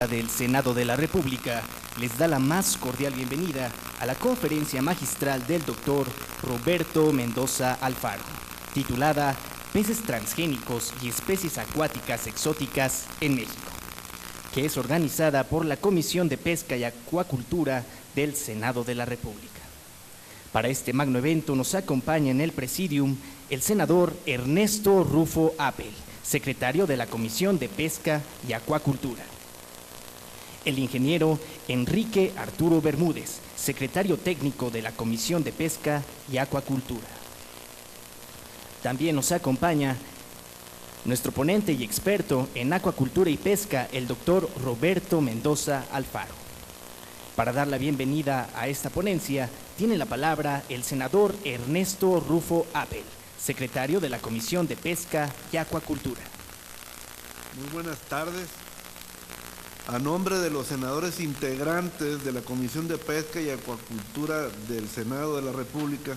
Del Senado de la República les da la más cordial bienvenida a la conferencia magistral del doctor Roberto Mendoza Alfaro, titulada Peces transgénicos y especies acuáticas exóticas en México, que es organizada por la Comisión de Pesca y Acuacultura del Senado de la República. Para este magno evento nos acompaña en el presidium el senador Ernesto Rufo Apel, secretario de la Comisión de Pesca y Acuacultura. El ingeniero Enrique Arturo Bermúdez, secretario técnico de la Comisión de Pesca y Acuacultura. También nos acompaña nuestro ponente y experto en acuacultura y pesca, el doctor Roberto Mendoza Alfaro. Para dar la bienvenida a esta ponencia, tiene la palabra el senador Ernesto Rufo Apel, secretario de la Comisión de Pesca y Acuacultura. Muy buenas tardes. A nombre de los senadores integrantes de la Comisión de Pesca y Acuacultura del Senado de la República,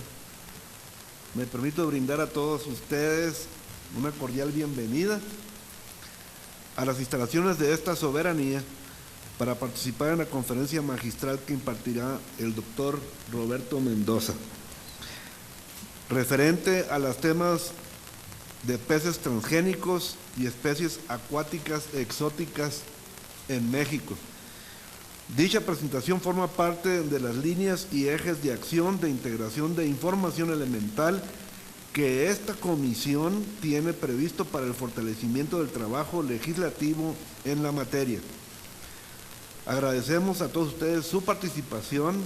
me permito brindar a todos ustedes una cordial bienvenida a las instalaciones de esta soberanía para participar en la conferencia magistral que impartirá el doctor Roberto Mendoza, referente a los temas de peces transgénicos y especies acuáticas exóticas en México. Dicha presentación forma parte de las líneas y ejes de acción de integración de información elemental que esta comisión tiene previsto para el fortalecimiento del trabajo legislativo en la materia. Agradecemos a todos ustedes su participación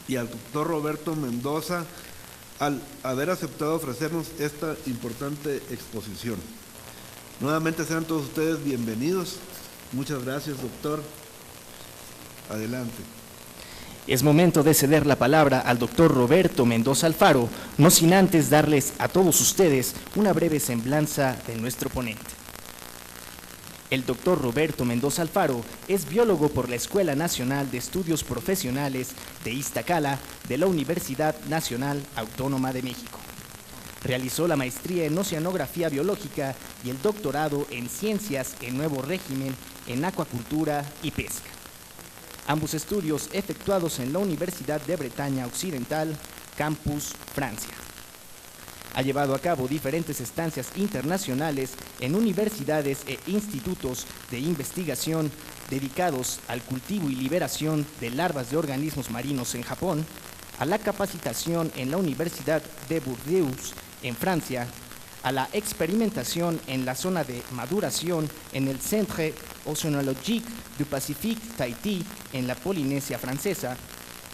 y al doctor Roberto Mendoza al haber aceptado ofrecernos esta importante exposición. Nuevamente sean todos ustedes bienvenidos. Muchas gracias, doctor. Adelante. Es momento de ceder la palabra al doctor Roberto Mendoza Alfaro, no sin antes darles a todos ustedes una breve semblanza de nuestro ponente. El doctor Roberto Mendoza Alfaro es biólogo por la Escuela Nacional de Estudios Profesionales de Iztacala de la Universidad Nacional Autónoma de México. Realizó la maestría en Oceanografía Biológica y el doctorado en Ciencias en Nuevo Régimen en Acuacultura y Pesca. Ambos estudios efectuados en la Universidad de Bretaña Occidental, Campus, Francia. Ha llevado a cabo diferentes estancias internacionales en universidades e institutos de investigación dedicados al cultivo y liberación de larvas de organismos marinos en Japón, a la capacitación en la Universidad de Bordeaux, en Francia, a la experimentación en la zona de maduración en el Centre Océanologique du Pacifique Tahití, en la Polinesia Francesa,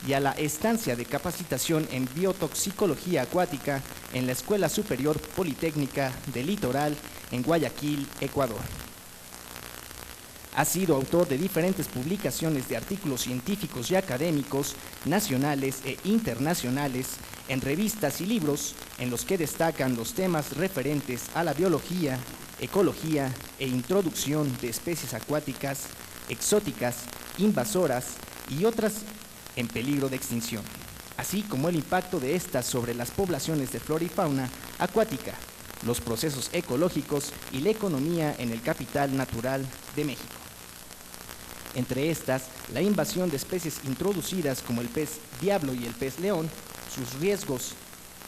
y a la estancia de capacitación en biotoxicología acuática en la Escuela Superior Politécnica del Litoral, en Guayaquil, Ecuador. Ha sido autor de diferentes publicaciones de artículos científicos y académicos nacionales e internacionales en revistas y libros en los que destacan los temas referentes a la biología, ecología e introducción de especies acuáticas, exóticas, invasoras y otras en peligro de extinción, así como el impacto de estas sobre las poblaciones de flora y fauna acuática, los procesos ecológicos y la economía en el capital natural de México. Entre estas, la invasión de especies introducidas como el pez diablo y el pez león, sus riesgos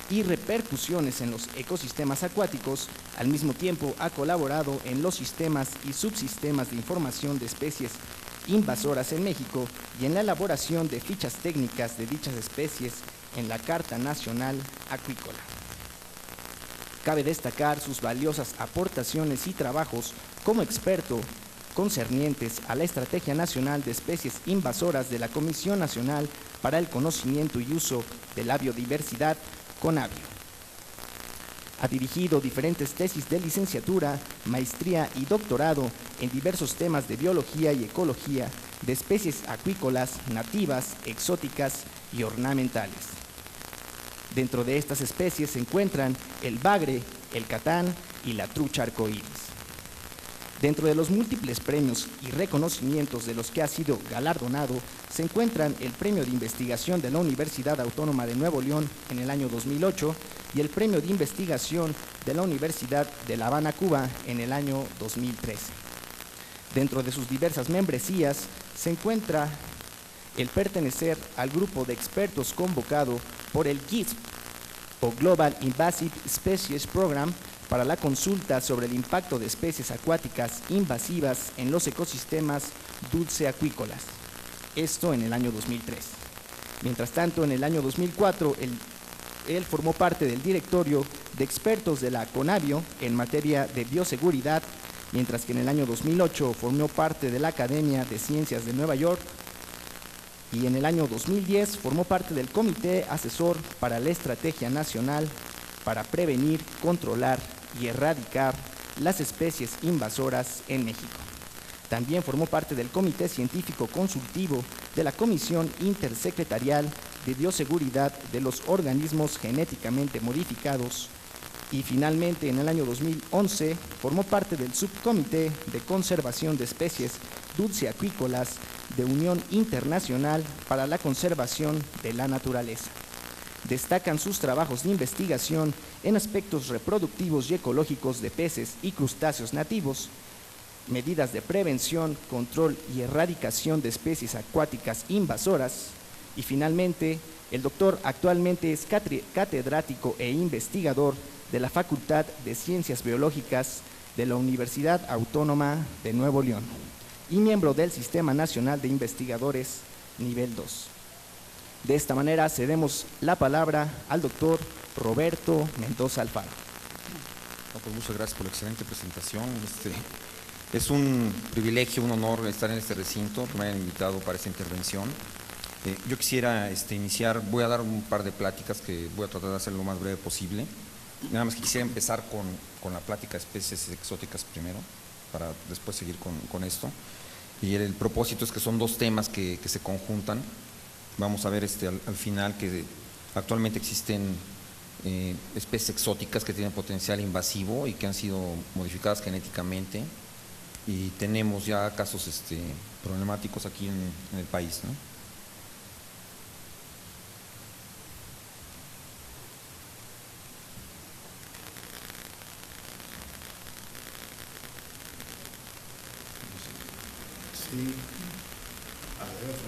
y repercusiones en los ecosistemas acuáticos. Al mismo tiempo ha colaborado en los sistemas y subsistemas de información de especies invasoras en México y en la elaboración de fichas técnicas de dichas especies en la Carta Nacional Acuícola. Cabe destacar sus valiosas aportaciones y trabajos como experto concernientes a la Estrategia Nacional de Especies Invasoras de la Comisión Nacional para el Conocimiento y Uso de la Biodiversidad, CONABIO. Ha dirigido diferentes tesis de licenciatura, maestría y doctorado en diversos temas de biología y ecología de especies acuícolas, nativas, exóticas y ornamentales. Dentro de estas especies se encuentran el bagre, el catán y la trucha arcoíris. Dentro de los múltiples premios y reconocimientos de los que ha sido galardonado, se encuentran el Premio de Investigación de la Universidad Autónoma de Nuevo León en el año 2008 y el Premio de Investigación de la Universidad de La Habana, Cuba, en el año 2013. Dentro de sus diversas membresías se encuentra el pertenecer al grupo de expertos convocado por el GISP, o Global Invasive Species Program, para la consulta sobre el impacto de especies acuáticas invasivas en los ecosistemas dulceacuícolas. Esto en el año 2003. Mientras tanto, en el año 2004, él formó parte del directorio de expertos de la CONABIO en materia de bioseguridad, mientras que en el año 2008 formó parte de la Academia de Ciencias de Nueva York, y en el año 2010 formó parte del Comité Asesor para la Estrategia Nacional para Prevenir, Controlar y Erradicar las Especies Invasoras en México. También formó parte del Comité Científico Consultivo de la Comisión Intersecretarial de Bioseguridad de los Organismos Genéticamente Modificados, y finalmente en el año 2011 formó parte del Subcomité de Conservación de Especies Dulceacuícolas de Unión Internacional para la Conservación de la Naturaleza. Destacan sus trabajos de investigación en aspectos reproductivos y ecológicos de peces y crustáceos nativos, medidas de prevención, control y erradicación de especies acuáticas invasoras, y finalmente el doctor actualmente es catedrático e investigador de la Facultad de Ciencias Biológicas de la Universidad Autónoma de Nuevo León y miembro del Sistema Nacional de Investigadores Nivel 2. De esta manera cedemos la palabra al doctor Roberto Mendoza Alfaro. Pues muchas gracias por la excelente presentación. Es un privilegio, un honor estar en este recinto, que me hayan invitado para esta intervención. Yo quisiera iniciar, voy a dar un par de pláticas que voy a tratar de hacer lo más breve posible. Nada más que quisiera empezar con la plática de especies exóticas primero, para después seguir con esto. Y el propósito es que son dos temas que se conjuntan. Vamos a ver al final que actualmente existen especies exóticas que tienen potencial invasivo y que han sido modificadas genéticamente, y tenemos ya casos problemáticos aquí en el país, ¿no? Sí.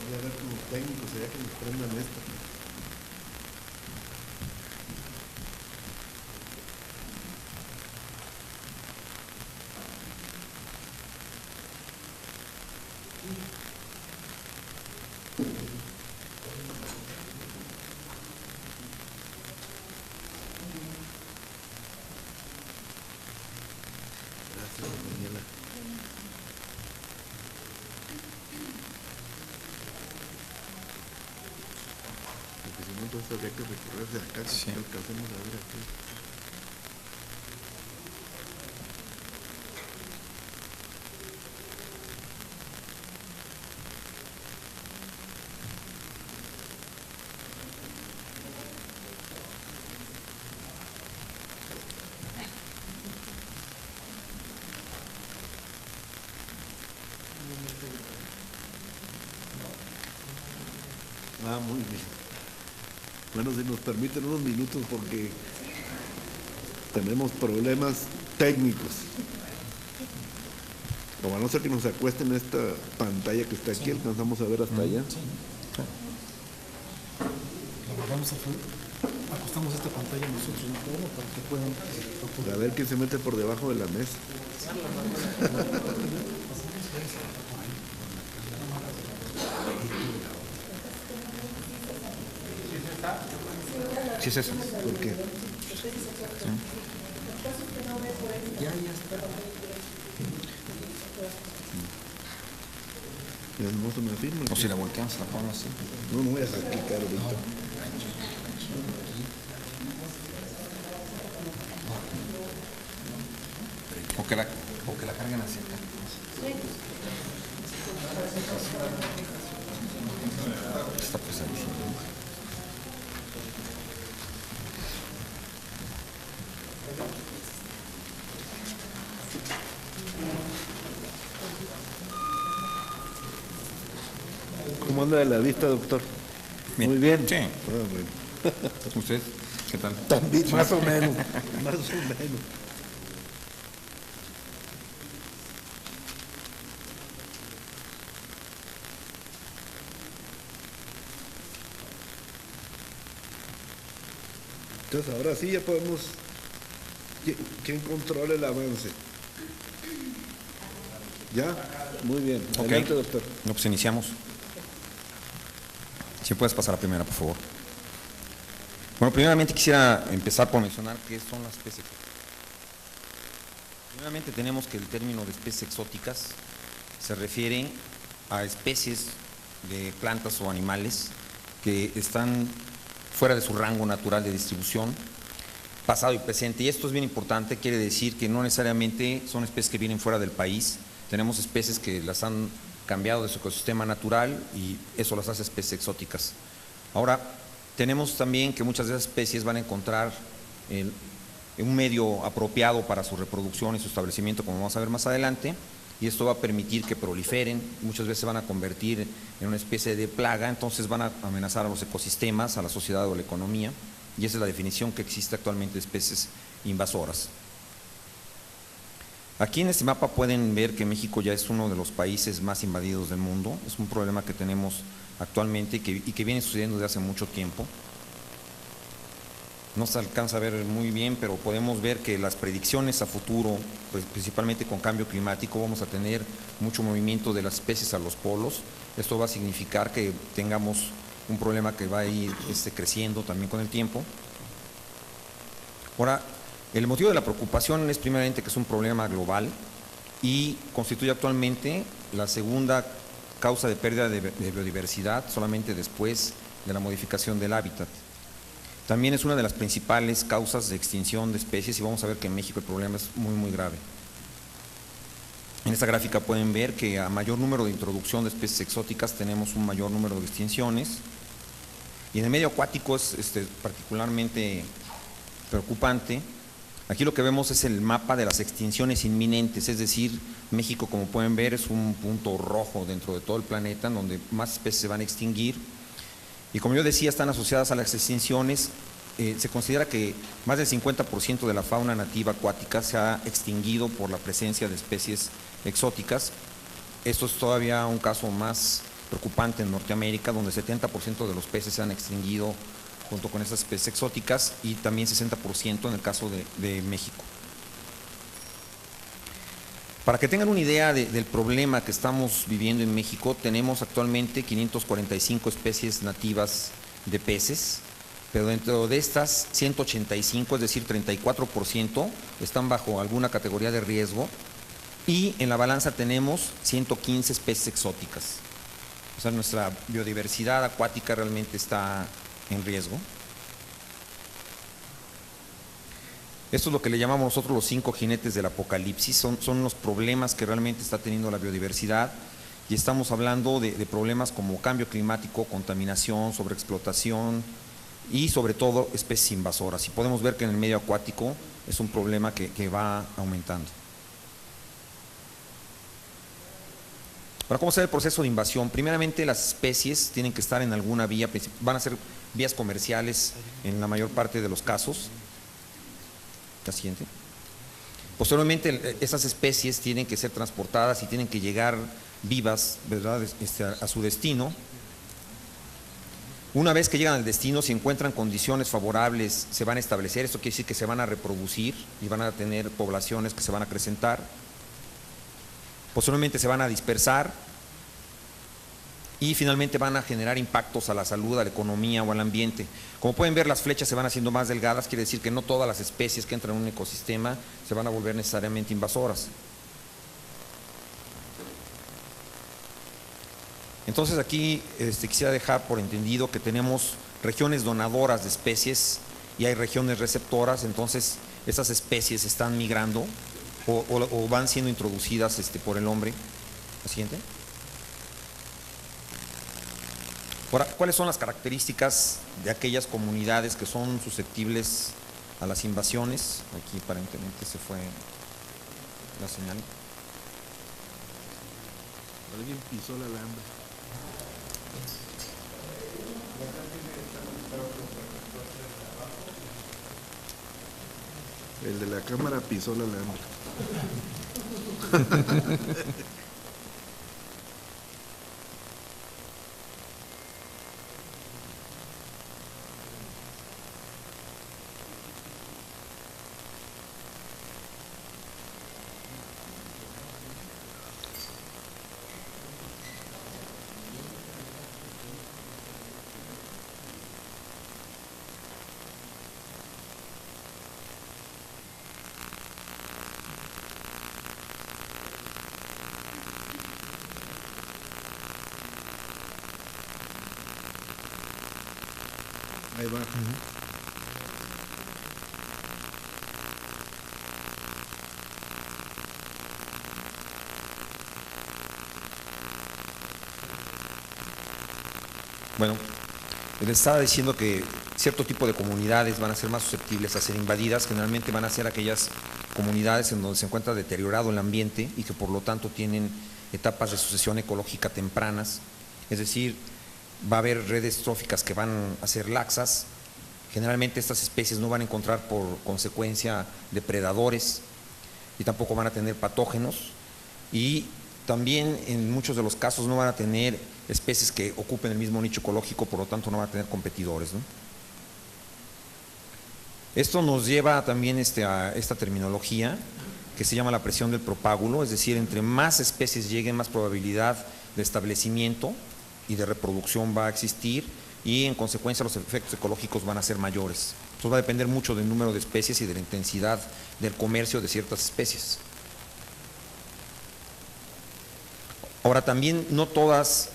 Voy a ver con los técnicos, allá que nos prendan esto. Gracias, Daniela. Entonces habría que recorrer de acá, sí, que alcancemos a ver aquí. Muy bien. Bueno, si nos permiten unos minutos porque tenemos problemas técnicos. O a no ser que nos acuesten esta pantalla que está aquí, alcanzamos a ver hasta allá. Sí, claro. Acostamos esta pantalla nosotros en todo para que puedan... A ver quién se mete por debajo de la mesa. Sí, es eso. ¿Por qué? Sí. Ya está. Ya no se me afirma. O si la volteamos, la ponemos así. No, no voy a salpicar ahorita. O que la carguen hacia acá. Está pesadísimo. ¿Cómo anda de la vista, doctor? Bien. Muy bien. Sí. Ah, bueno. ¿Usted qué tal? También, más o menos. Más o menos. Entonces ahora sí ya podemos... ¿Quién controla el avance? ¿Ya? Muy bien. Adelante, Ok. doctor. No, pues iniciamos. Si puedes pasar a la primera, por favor. Bueno, primeramente quisiera empezar por mencionar qué son las especies exóticas. Primeramente tenemos que el término de especies exóticas se refiere a especies de plantas o animales que están fuera de su rango natural de distribución, pasado y presente. Y esto es bien importante, quiere decir que no necesariamente son especies que vienen fuera del país. Tenemos especies que las han cambiado de su ecosistema natural y eso las hace especies exóticas. Ahora, tenemos también que muchas de esas especies van a encontrar un medio apropiado para su reproducción y su establecimiento, como vamos a ver más adelante, y esto va a permitir que proliferen, muchas veces se van a convertir en una especie de plaga, entonces van a amenazar a los ecosistemas, a la sociedad o a la economía, y esa es la definición que existe actualmente de especies invasoras. Aquí en este mapa pueden ver que México ya es uno de los países más invadidos del mundo, es un problema que tenemos actualmente y que viene sucediendo desde hace mucho tiempo. No se alcanza a ver muy bien, pero podemos ver que las predicciones a futuro, pues principalmente con cambio climático, vamos a tener mucho movimiento de las especies a los polos. Esto va a significar que tengamos un problema que va a ir creciendo también con el tiempo. Ahora, el motivo de la preocupación es primeramente que es un problema global y constituye actualmente la segunda causa de pérdida de biodiversidad, solamente después de la modificación del hábitat. También es una de las principales causas de extinción de especies y vamos a ver que en México el problema es muy, muy grave. En esta gráfica pueden ver que a mayor número de introducción de especies exóticas tenemos un mayor número de extinciones y en el medio acuático es particularmente preocupante. Aquí lo que vemos es el mapa de las extinciones inminentes, es decir, México, como pueden ver, es un punto rojo dentro de todo el planeta en donde más especies se van a extinguir. Y como yo decía, están asociadas a las extinciones. Se considera que más del 50% de la fauna nativa acuática se ha extinguido por la presencia de especies exóticas. Esto es todavía un caso más preocupante en Norteamérica, donde 70% de los peces se han extinguido junto con esas especies exóticas y también 60% en el caso de México. Para que tengan una idea del problema que estamos viviendo en México, tenemos actualmente 545 especies nativas de peces, pero dentro de estas 185, es decir, 34%, están bajo alguna categoría de riesgo y en la balanza tenemos 115 especies exóticas. O sea, nuestra biodiversidad acuática realmente está en riesgo. Esto es lo que le llamamos nosotros los 5 jinetes del apocalipsis, son los problemas que realmente está teniendo la biodiversidad y estamos hablando de problemas como cambio climático, contaminación, sobreexplotación y sobre todo especies invasoras. Y podemos ver que en el medio acuático es un problema que va aumentando. Ahora, ¿cómo se ve el proceso de invasión? Primeramente, las especies tienen que estar en alguna vía, van a ser vías comerciales en la mayor parte de los casos. La siguiente. Posteriormente, esas especies tienen que ser transportadas y tienen que llegar vivas, ¿verdad?, a su destino. Una vez que llegan al destino, si encuentran condiciones favorables, se van a establecer. Esto quiere decir que se van a reproducir y van a tener poblaciones que se van a acrecentar. Posteriormente se van a dispersar y finalmente van a generar impactos a la salud, a la economía o al ambiente. Como pueden ver, las flechas se van haciendo más delgadas, quiere decir que no todas las especies que entran en un ecosistema se van a volver necesariamente invasoras. Entonces aquí quisiera dejar por entendido que tenemos regiones donadoras de especies y hay regiones receptoras, entonces esas especies están migrando o van siendo introducidas por el hombre. La siguiente. Ahora, ¿cuáles son las características de aquellas comunidades que son susceptibles a las invasiones? Aquí aparentemente se fue la señal. Alguien pisó el alambre. El de la cámara pisó el alambre. Ahí va. Bueno, les estaba diciendo que cierto tipo de comunidades van a ser más susceptibles a ser invadidas. Generalmente van a ser aquellas comunidades en donde se encuentra deteriorado el ambiente y que por lo tanto tienen etapas de sucesión ecológica tempranas. Es decir, va a haber redes tróficas que van a ser laxas. Generalmente estas especies no van a encontrar por consecuencia depredadores y tampoco van a tener patógenos, y también en muchos de los casos no van a tener especies que ocupen el mismo nicho ecológico, por lo tanto no van a tener competidores, ¿no? Esto nos lleva también a esta terminología que se llama la presión del propágulo, es decir, entre más especies lleguen, más probabilidad de establecimiento y de reproducción va a existir, y en consecuencia los efectos ecológicos van a ser mayores. Esto va a depender mucho del número de especies y de la intensidad del comercio de ciertas especies. Ahora, también no todas,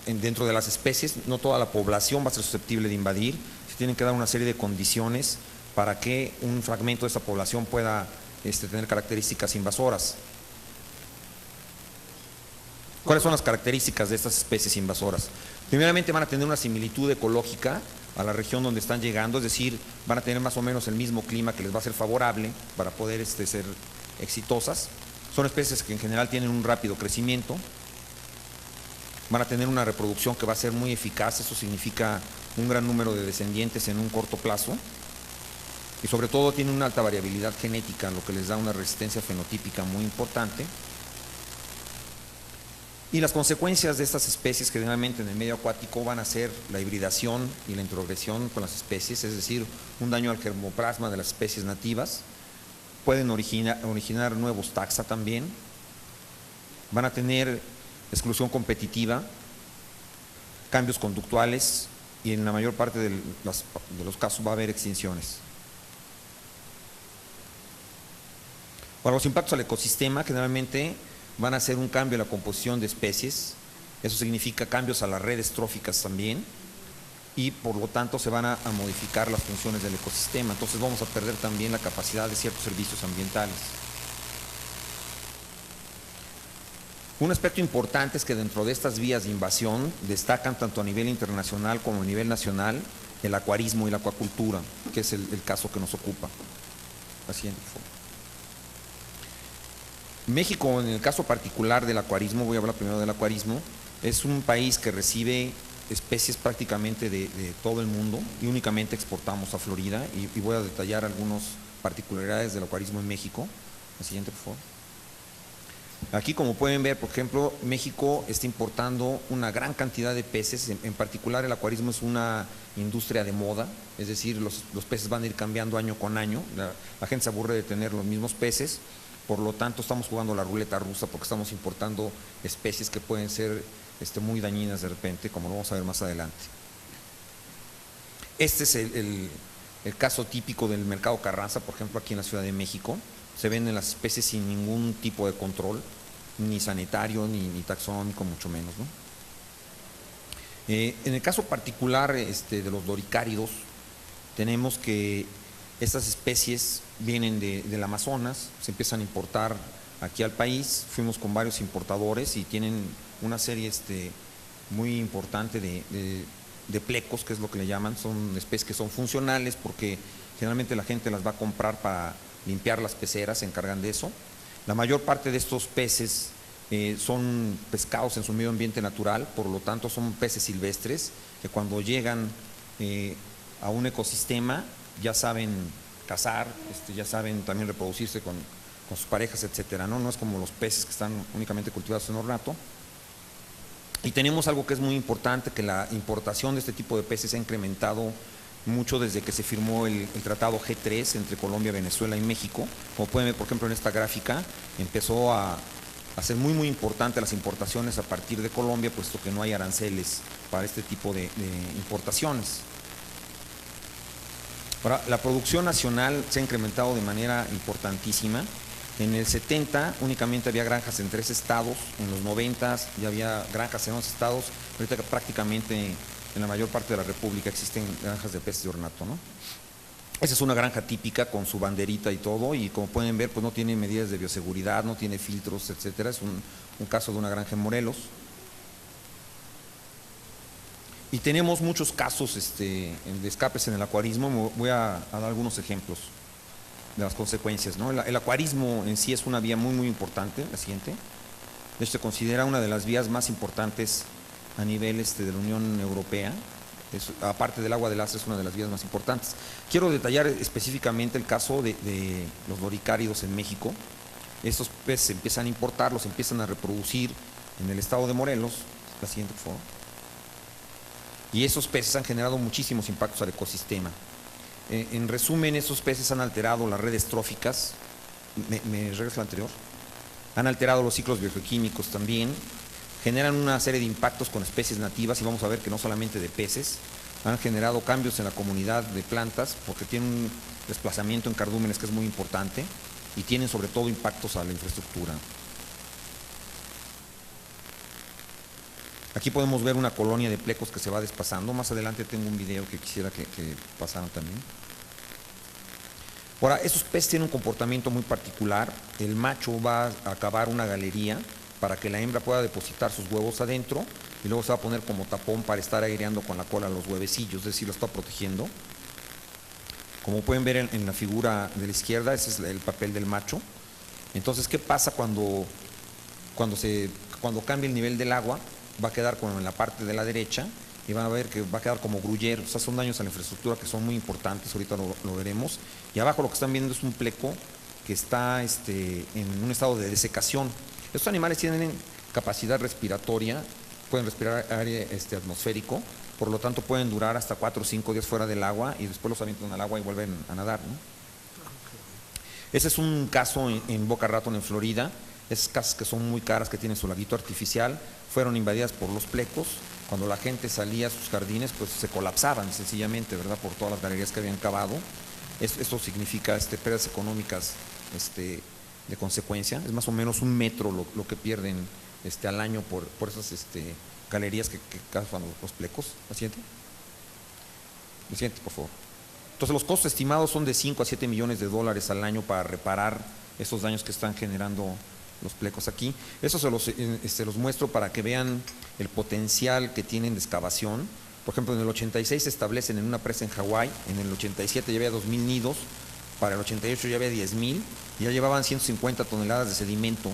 dentro de las especies, no toda la población va a ser susceptible de invadir. Se tienen que dar una serie de condiciones para que un fragmento de esa población pueda tener características invasoras. ¿Cuáles son las características de estas especies invasoras? Primeramente, van a tener una similitud ecológica a la región donde están llegando, es decir, van a tener más o menos el mismo clima que les va a ser favorable para poder ser exitosas. Son especies que en general tienen un rápido crecimiento, van a tener una reproducción que va a ser muy eficaz, eso significa un gran número de descendientes en un corto plazo, y sobre todo tienen una alta variabilidad genética, lo que les da una resistencia fenotípica muy importante. Y las consecuencias de estas especies generalmente en el medio acuático van a ser la hibridación y la introgresión con las especies, es decir, un daño al germoplasma de las especies nativas. Pueden originar nuevos taxa también, van a tener exclusión competitiva, cambios conductuales, y en la mayor parte de los casos va a haber extinciones. Para los impactos al ecosistema, generalmente van a ser un cambio en la composición de especies, eso significa cambios a las redes tróficas también, y por lo tanto se van a modificar las funciones del ecosistema. Entonces vamos a perder también la capacidad de ciertos servicios ambientales. Un aspecto importante es que dentro de estas vías de invasión destacan tanto a nivel internacional como a nivel nacional el acuarismo y la acuacultura, que es el caso que nos ocupa. La siguiente, por favor. México, en el caso particular del acuarismo, voy a hablar primero del acuarismo, es un país que recibe especies prácticamente de todo el mundo y únicamente exportamos a Florida, y voy a detallar algunas particularidades del acuarismo en México. La siguiente, por favor. Aquí, como pueden ver, por ejemplo, México está importando una gran cantidad de peces, en particular el acuarismo es una industria de moda, es decir, los peces van a ir cambiando año con año, la gente se aburre de tener los mismos peces, por lo tanto estamos jugando la ruleta rusa porque estamos importando especies que pueden ser muy dañinas de repente, como lo vamos a ver más adelante. Este es el caso típico del mercado Carranza, por ejemplo, aquí en la Ciudad de México. Se venden las especies sin ningún tipo de control, ni sanitario, ni taxonómico, mucho menos, ¿no? En el caso particular de los doricáridos, tenemos que estas especies vienen del Amazonas, se empiezan a importar aquí al país, fuimos con varios importadores y tienen una serie muy importante de plecos, que es lo que le llaman, son especies que son funcionales porque generalmente la gente las va a comprar para limpiar las peceras, se encargan de eso. La mayor parte de estos peces son pescados en su medio ambiente natural, por lo tanto son peces silvestres que cuando llegan a un ecosistema ya saben cazar, ya saben también reproducirse con sus parejas, etcétera, ¿no? No es como los peces que están únicamente cultivados en ornato. Y tenemos algo que es muy importante, que la importación de este tipo de peces ha incrementado mucho desde que se firmó el tratado G3 entre Colombia, Venezuela y México. Como pueden ver, por ejemplo, en esta gráfica, empezó a ser muy importante las importaciones a partir de Colombia, puesto que no hay aranceles para este tipo de importaciones. Ahora, la producción nacional se ha incrementado de manera importantísima. En el 70 únicamente había granjas en 3 estados, en los 90 ya había granjas en 11 estados, ahorita prácticamente en la mayor parte de la República existen granjas de peces de ornato, ¿no? Esa es una granja típica con su banderita y todo, y como pueden ver, pues no tiene medidas de bioseguridad, no tiene filtros, etcétera. Es un caso de una granja en Morelos. Y tenemos muchos casos de escapes en el acuarismo. Voy a dar algunos ejemplos de las consecuencias, ¿no? El acuarismo en sí es una vía muy importante, la siguiente. De hecho, se considera una de las vías más importantes a nivel de la Unión Europea. Aparte del agua de Lastra, es una de las vías más importantes. Quiero detallar específicamente el caso de los loricáridos en México. Estos peces se empiezan a importar, los empiezan a reproducir en el estado de Morelos. La siguiente, por favor. Y esos peces han generado muchísimos impactos al ecosistema. En resumen, esos peces han alterado las redes tróficas. ¿Me regreso al anterior? Han alterado los ciclos biogeoquímicos también. Generan una serie de impactos con especies nativas, y vamos a ver que no solamente de peces, han generado cambios en la comunidad de plantas porque tienen un desplazamiento en cardúmenes que es muy importante, y tienen sobre todo impactos a la infraestructura. Aquí podemos ver una colonia de plecos que se va desplazando. Más adelante tengo un video que quisiera que pasaran también. Ahora, esos peces tienen un comportamiento muy particular. El macho va a cavar una galería para que la hembra pueda depositar sus huevos adentro, y luego se va a poner como tapón para estar aireando con la cola los huevecillos, es decir, lo está protegiendo. Como pueden ver en la figura de la izquierda, ese es el papel del macho. Entonces, ¿qué pasa cuando cambia el nivel del agua? Va a quedar como en la parte de la derecha, y van a ver que va a quedar como gruyere. O sea, son daños a la infraestructura que son muy importantes, ahorita lo veremos. Y abajo lo que están viendo es un pleco que está en un estado de desecación. Estos animales tienen capacidad respiratoria, pueden respirar aire atmosférico, por lo tanto pueden durar hasta 4 o 5 días fuera del agua, y después los avientan al agua y vuelven a nadar, ¿no? Ese es un caso en Boca Raton, en Florida. Esas casas que son muy caras, que tienen su laguito artificial, fueron invadidas por los plecos. Cuando la gente salía a sus jardines, pues se colapsaban sencillamente, ¿verdad?, por todas las galerías que habían cavado. Esto significa pérdidas económicas de consecuencia. Es más o menos 1 metro lo que pierden al año por esas galerías que cavan los plecos. La siguiente, por favor. Entonces, los costos estimados son de 5 a 7 millones de dólares al año para reparar esos daños que están generando los plecos aquí. Eso se los muestro para que vean el potencial que tienen de excavación. Por ejemplo, en el 86 se establecen en una presa en Hawái, en el 87 ya había 2,000 nidos, para el 88 ya había 10,000, y ya llevaban 150 toneladas de sedimento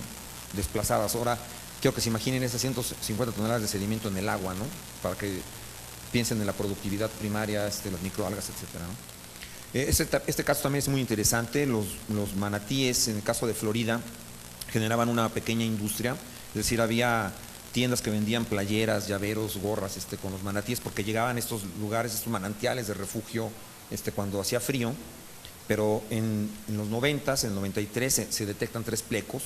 desplazadas. Ahora, quiero que se imaginen esas 150 toneladas de sedimento en el agua, ¿no?, para que piensen en la productividad primaria, las microalgas, etcétera, ¿no? Este caso también es muy interesante. Los manatíes, en el caso de Florida, generaban una pequeña industria, es decir, había tiendas que vendían playeras, llaveros, gorras con los manatíes, porque llegaban a estos lugares, estos manantiales de refugio cuando hacía frío. Pero en los 90, en el 93 se detectan 3 plecos,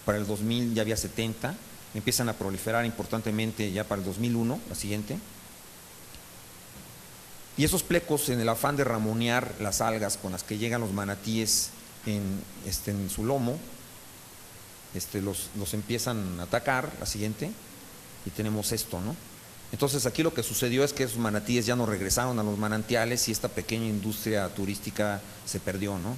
para el 2000 ya había 70, empiezan a proliferar importantemente ya para el 2001, la siguiente. Y esos plecos, en el afán de ramonear las algas con las que llegan los manatíes en su lomo, los empiezan a atacar, la siguiente, y tenemos esto, ¿no? Entonces, aquí lo que sucedió es que esos manatíes ya no regresaron a los manantiales, y esta pequeña industria turística se perdió, ¿no?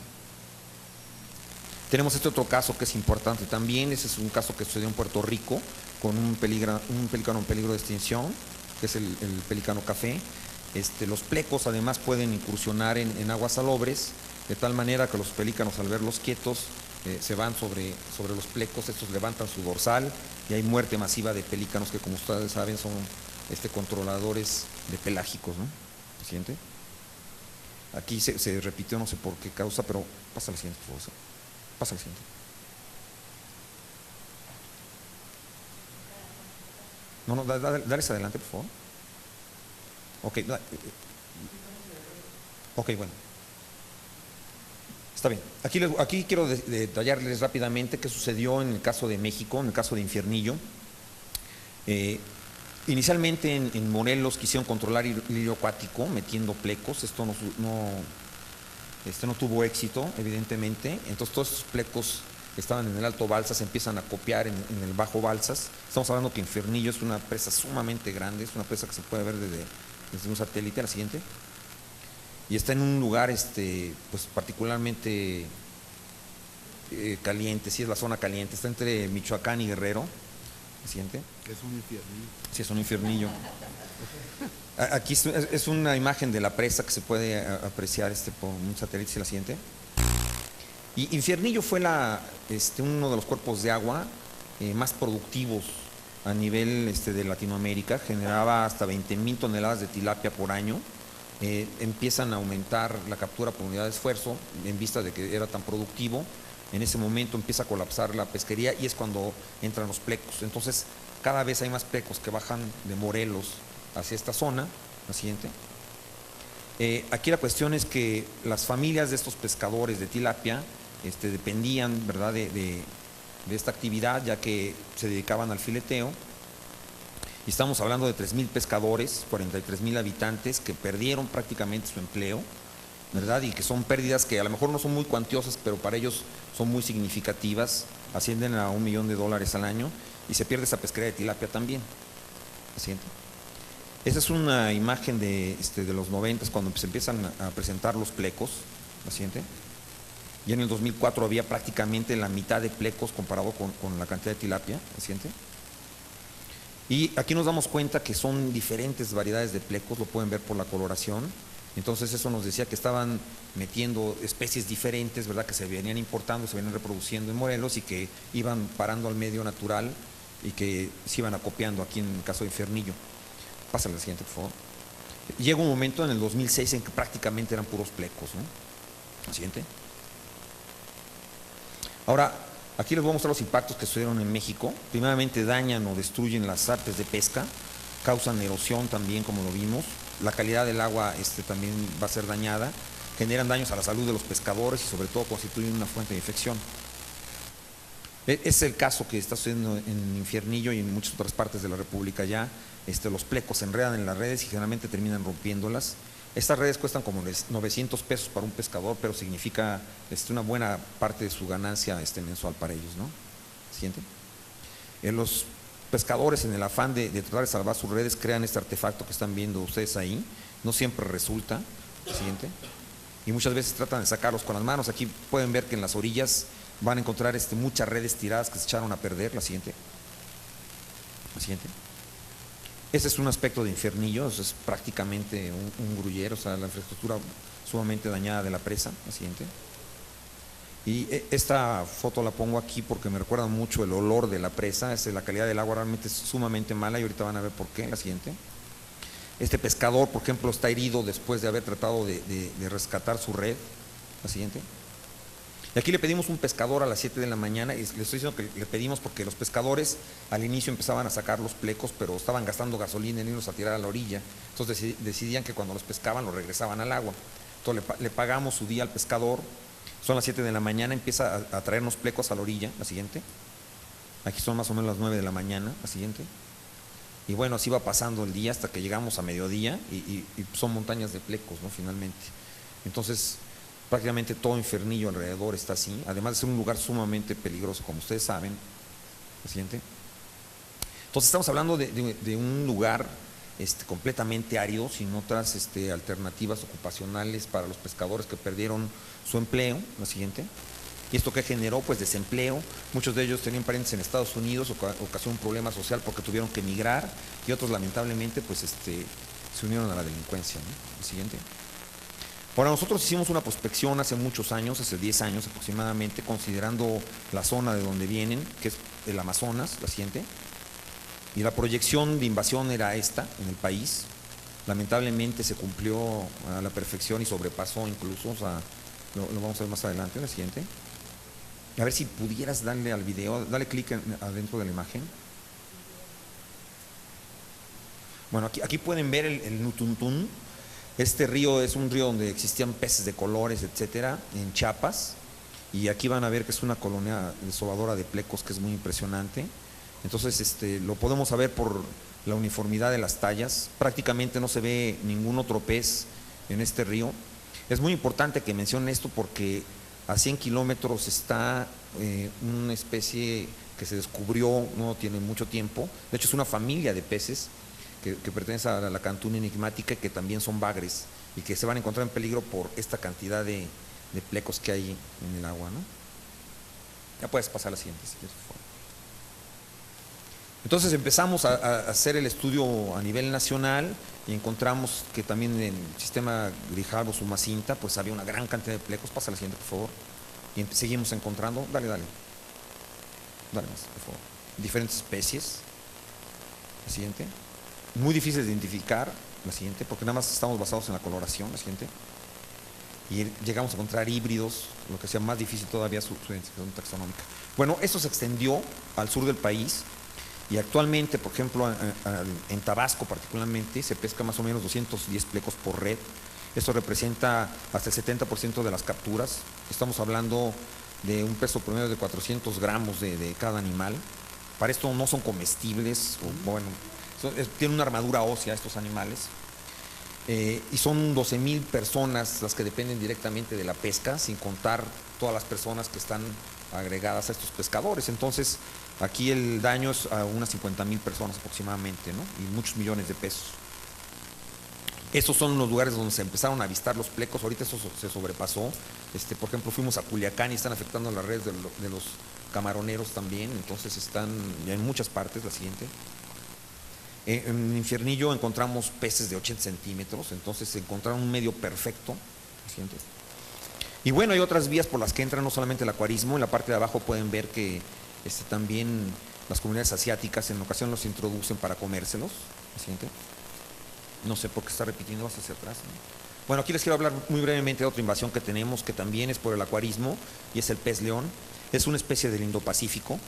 Tenemos otro caso que es importante también. Ese es un caso que sucedió en Puerto Rico con un pelícano en peligro de extinción, que es el pelícano café. Los plecos además pueden incursionar en aguas salobres, de tal manera que los pelícanos, al verlos quietos, se van sobre los plecos. Estos levantan su dorsal y hay muerte masiva de pelícanos, que, como ustedes saben, son controladores de pelágicos, ¿no? Siguiente. Aquí se repitió, no sé por qué causa, pero pasa la siguiente, por favor. Pasa la siguiente. No, dale adelante, por favor. Ok, bueno. Está bien. Aquí quiero detallarles rápidamente qué sucedió en el caso de México, en el caso de Infiernillo. Inicialmente en Morelos quisieron controlar el lirio acuático metiendo plecos. Esto no tuvo éxito, evidentemente. Entonces, todos estos plecos que estaban en el Alto Balsas empiezan a copiar en el Bajo Balsas. Estamos hablando que Infiernillo es una presa sumamente grande, es una presa que se puede ver desde desde un satélite, la siguiente. Y está en un lugar pues particularmente caliente, sí es la zona caliente, está entre Michoacán y Guerrero, la siguiente. Es un infiernillo. Sí, es un infiernillo. Aquí es una imagen de la presa que se puede apreciar por un satélite, ¿sí la siguiente? Y Infiernillo fue uno de los cuerpos de agua más productivos a nivel de Latinoamérica, generaba hasta 20,000 toneladas de tilapia por año. Empiezan a aumentar la captura por unidad de esfuerzo en vista de que era tan productivo. En ese momento empieza a colapsar la pesquería y es cuando entran los plecos. Entonces cada vez hay más plecos que bajan de Morelos hacia esta zona. La siguiente. Aquí la cuestión es que las familias de estos pescadores de tilapia dependían, ¿verdad?, de esta actividad, ya que se dedicaban al fileteo. Y estamos hablando de 3,000 pescadores, 43,000 habitantes que perdieron prácticamente su empleo, ¿verdad? Y que son pérdidas que a lo mejor no son muy cuantiosas, pero para ellos son muy significativas, ascienden a $1 millón al año, y se pierde esa pesquería de tilapia también. La siguiente. Esa es una imagen de los 90, cuando se empiezan a presentar los plecos. La siguiente. Ya en el 2004 había prácticamente la mitad de plecos comparado con la cantidad de tilapia. La siguiente. Y aquí nos damos cuenta que son diferentes variedades de plecos, lo pueden ver por la coloración. Entonces eso nos decía que estaban metiendo especies diferentes, ¿verdad?, que se venían importando, se venían reproduciendo en Morelos y que iban parando al medio natural y que se iban acopiando aquí en el caso de Infiernillo. Pásale la siguiente, por favor. Llega un momento en el 2006 en que prácticamente eran puros plecos, ¿no? La siguiente. Ahora, aquí les voy a mostrar los impactos que sucedieron en México. Primeramente dañan o destruyen las artes de pesca, causan erosión también, como lo vimos. La calidad del agua también va a ser dañada, generan daños a la salud de los pescadores y sobre todo constituyen una fuente de infección. Es el caso que está sucediendo en Infiernillo y en muchas otras partes de la República ya. Los plecos se enredan en las redes y generalmente terminan rompiéndolas. Estas redes cuestan como $900 para un pescador, pero significa una buena parte de su ganancia mensual para ellos, ¿no? Siguiente. Los pescadores, en el afán de tratar de salvar sus redes, crean este artefacto que están viendo ustedes ahí. No siempre resulta. Siguiente. Y muchas veces tratan de sacarlos con las manos. Aquí pueden ver que en las orillas van a encontrar muchas redes tiradas que se echaron a perder. La siguiente. La siguiente. Ese es un aspecto de Infiernillo, es prácticamente un grullero, o sea, la infraestructura sumamente dañada de la presa. La siguiente. Y esta foto la pongo aquí porque me recuerda mucho el olor de la presa. La calidad del agua realmente es sumamente mala y ahorita van a ver por qué. La siguiente. Este pescador, por ejemplo, está herido después de haber tratado de rescatar su red. La siguiente. Y aquí le pedimos un pescador a las 7 de la mañana, y les estoy diciendo que le pedimos porque los pescadores al inicio empezaban a sacar los plecos, pero estaban gastando gasolina en irlos a tirar a la orilla. Entonces decidían que cuando los pescaban los regresaban al agua. Entonces le pagamos su día al pescador. Son las 7 de la mañana, empieza a traernos plecos a la orilla. La siguiente. Aquí son más o menos las 9 de la mañana. La siguiente. Y bueno, así va pasando el día hasta que llegamos a mediodía y son montañas de plecos, ¿no? Finalmente. Entonces, prácticamente todo Infiernillo alrededor está así, además de ser un lugar sumamente peligroso, como ustedes saben. La siguiente. Entonces estamos hablando de un lugar completamente árido, sin otras alternativas ocupacionales para los pescadores que perdieron su empleo. La siguiente. ¿Y esto qué generó? Pues desempleo. Muchos de ellos tenían parientes en Estados Unidos, ocasionó un problema social porque tuvieron que emigrar, y otros lamentablemente pues se unieron a la delincuencia, ¿no? La siguiente. Ahora, nosotros hicimos una prospección hace muchos años, hace 10 años aproximadamente, considerando la zona de donde vienen, que es el Amazonas. La siguiente. Y la proyección de invasión era esta en el país. Lamentablemente se cumplió a la perfección y sobrepasó incluso, o sea, lo vamos a ver más adelante. La siguiente. A ver si pudieras darle al video, dale clic adentro de la imagen. Bueno, aquí pueden ver el Nutuntún. Este río es un río donde existían peces de colores, etcétera, en Chiapas. Y aquí van a ver que es una colonia desovadora de plecos que es muy impresionante. Entonces, lo podemos saber por la uniformidad de las tallas. Prácticamente no se ve ningún otro pez en este río. Es muy importante que mencione esto porque a 100 kilómetros está una especie que se descubrió no tiene mucho tiempo. De hecho, es una familia de peces que pertenece a la cantuna enigmática y que también son bagres y que se van a encontrar en peligro por esta cantidad de plecos que hay en el agua, ¿no? Ya puedes pasar a la siguiente, si quieres, por favor. Entonces empezamos a hacer el estudio a nivel nacional y encontramos que también en el sistema Grijalbo-Sumacinta pues había una gran cantidad de plecos. Pasa a la siguiente, por favor. Y seguimos encontrando, dale más, por favor, diferentes especies. La siguiente. Muy difícil de identificar, la siguiente, porque nada más estamos basados en la coloración, la siguiente. Y llegamos a encontrar híbridos, lo que sea más difícil todavía su identificación taxonómica. Bueno, esto se extendió al sur del país y actualmente, por ejemplo, en Tabasco particularmente, se pesca más o menos 210 plecos por red. Esto representa hasta el 70% de las capturas. Estamos hablando de un peso promedio de 400 gramos de cada animal. Para esto no son comestibles, tienen una armadura ósea estos animales. Y son 12,000 personas las que dependen directamente de la pesca, sin contar todas las personas que están agregadas a estos pescadores. Entonces, aquí el daño es a unas 50,000 personas aproximadamente, ¿no? Y muchos millones de pesos. Estos son los lugares donde se empezaron a avistar los plecos. Ahorita eso se sobrepasó. Por ejemplo, fuimos a Culiacán y están afectando las redes de los camaroneros también. Entonces están ya en muchas partes. La siguiente. En Infiernillo encontramos peces de 80 centímetros, entonces se encontraron un medio perfecto. Y bueno, hay otras vías por las que entran, no solamente el acuarismo. En la parte de abajo pueden ver que también las comunidades asiáticas en ocasión los introducen para comérselos. No sé por qué está repitiendo hacia atrás, ¿no? Bueno, aquí les quiero hablar muy brevemente de otra invasión que tenemos, que también es por el acuarismo, y es el pez león. Es una especie del Indo-Pacífico.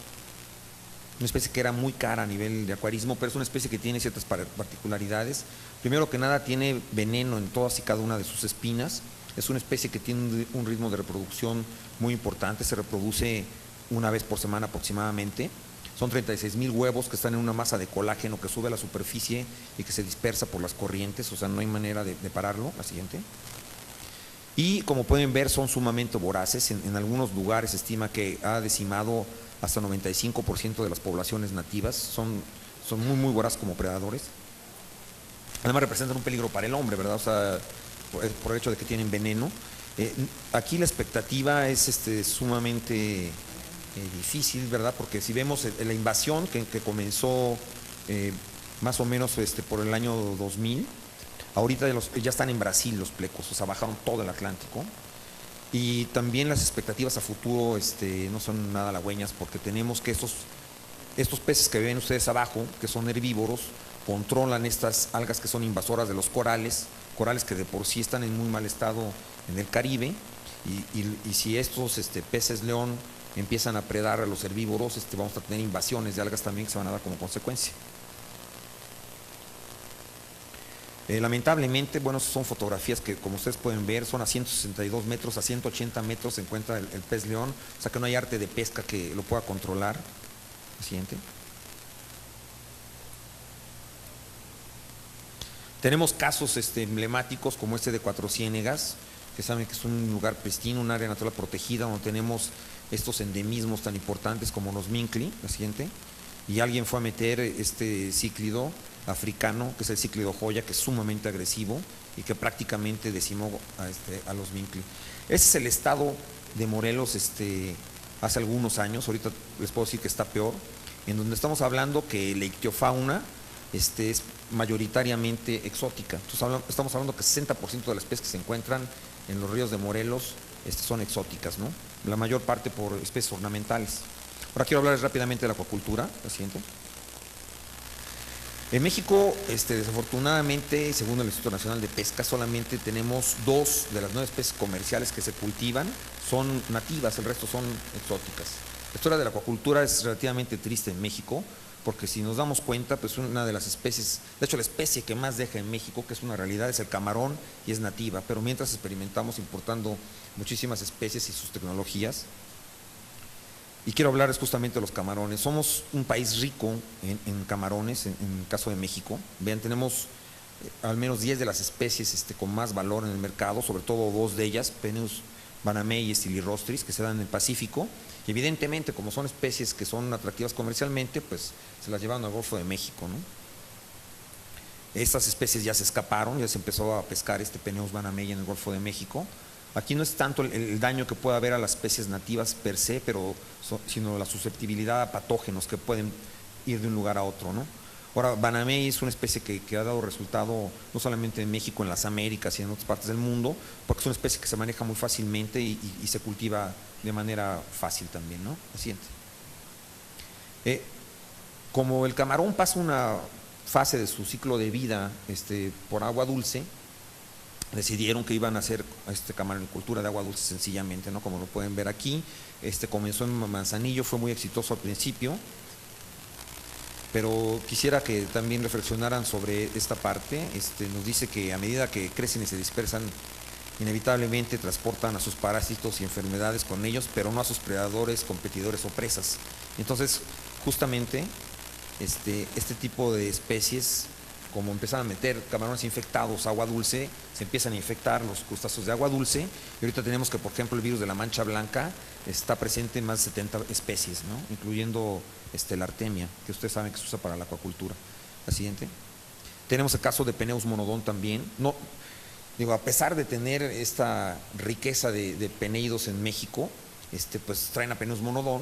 Una especie que era muy cara a nivel de acuarismo, pero es una especie que tiene ciertas particularidades. Primero que nada, tiene veneno en todas y cada una de sus espinas. Es una especie que tiene un ritmo de reproducción muy importante, se reproduce una vez por semana aproximadamente. Son 36,000 huevos que están en una masa de colágeno que sube a la superficie y que se dispersa por las corrientes, o sea, no hay manera de pararlo. La siguiente. Y como pueden ver, son sumamente voraces. En algunos lugares se estima que ha decimado hasta 95% de las poblaciones nativas. Son muy voraces como predadores. Además representan un peligro para el hombre, ¿verdad? O sea, por el hecho de que tienen veneno. Aquí la expectativa es sumamente difícil, ¿verdad? Porque si vemos la invasión que comenzó más o menos por el año 2000, ahorita ya están en Brasil los plecos, o sea, bajaron todo el Atlántico. Y también las expectativas a futuro no son nada halagüeñas, porque tenemos que estos peces que ven ustedes abajo, que son herbívoros, controlan estas algas que son invasoras de los corales que de por sí están en muy mal estado en el Caribe, y si estos peces león empiezan a predar a los herbívoros, vamos a tener invasiones de algas también que se van a dar como consecuencia. Lamentablemente, bueno, son fotografías que, como ustedes pueden ver, son a 162 metros, a 180 metros se encuentra el pez león, o sea que no hay arte de pesca que lo pueda controlar. La siguiente. Tenemos casos emblemáticos como este de Cuatro Ciénegas, que saben que es un lugar pristino, un área natural protegida, donde tenemos estos endemismos tan importantes como los mincli. La siguiente. Y alguien fue a meter este cíclido africano, que es el cíclido joya, que es sumamente agresivo y que prácticamente decimó a los mincli. Ese es el estado de Morelos hace algunos años. Ahorita les puedo decir que está peor, en donde estamos hablando que la ictiofauna es mayoritariamente exótica. Entonces, estamos hablando que 60% de las especies que se encuentran en los ríos de Morelos son exóticas, ¿no? La mayor parte por especies ornamentales. Ahora quiero hablarles rápidamente de la acuacultura. La siguiente. En México, desafortunadamente, según el Instituto Nacional de Pesca, solamente tenemos 2 de las 9 especies comerciales que se cultivan, son nativas, el resto son exóticas. La historia de la acuacultura es relativamente triste en México, porque si nos damos cuenta, pues una de las especies, de hecho la especie que más deja en México, que es una realidad, es el camarón y es nativa, pero mientras experimentamos importando muchísimas especies y sus tecnologías. Y quiero hablarles justamente de los camarones. Somos un país rico en camarones, en el caso de México. Vean, tenemos al menos 10 de las especies con más valor en el mercado, sobre todo 2 de ellas, Peneus banamei y Stylirostris, que se dan en el Pacífico. Y evidentemente, como son especies que son atractivas comercialmente, pues se las llevan al Golfo de México, ¿no? Estas especies ya se escaparon, ya se empezó a pescar Peneus banamei en el Golfo de México. Aquí no es tanto el daño que pueda haber a las especies nativas per se, sino la susceptibilidad a patógenos que pueden ir de un lugar a otro, ¿no? Ahora, banamei es una especie que ha dado resultado no solamente en México, en las Américas y en otras partes del mundo, porque es una especie que se maneja muy fácilmente y se cultiva de manera fácil también, ¿no? La siguiente. Como el camarón pasa una fase de su ciclo de vida por agua dulce, decidieron que iban a hacer camaronicultura de agua dulce sencillamente, ¿no? Como lo pueden ver aquí, comenzó en Manzanillo, fue muy exitoso al principio, pero quisiera que también reflexionaran sobre esta parte. Nos dice que a medida que crecen y se dispersan, inevitablemente transportan a sus parásitos y enfermedades con ellos, pero no a sus predadores, competidores o presas. Entonces, justamente, este tipo de especies, como empiezan a meter camarones infectados a agua dulce, se empiezan a infectar los crustáceos de agua dulce, y ahorita tenemos que, por ejemplo, el virus de la mancha blanca está presente en más de 70 especies, ¿no? Incluyendo la artemia, que ustedes saben que se usa para la acuacultura. La siguiente. Tenemos el caso de Peneus monodon también. No, digo, a pesar de tener esta riqueza de peneidos en México, pues traen a Peneus monodon.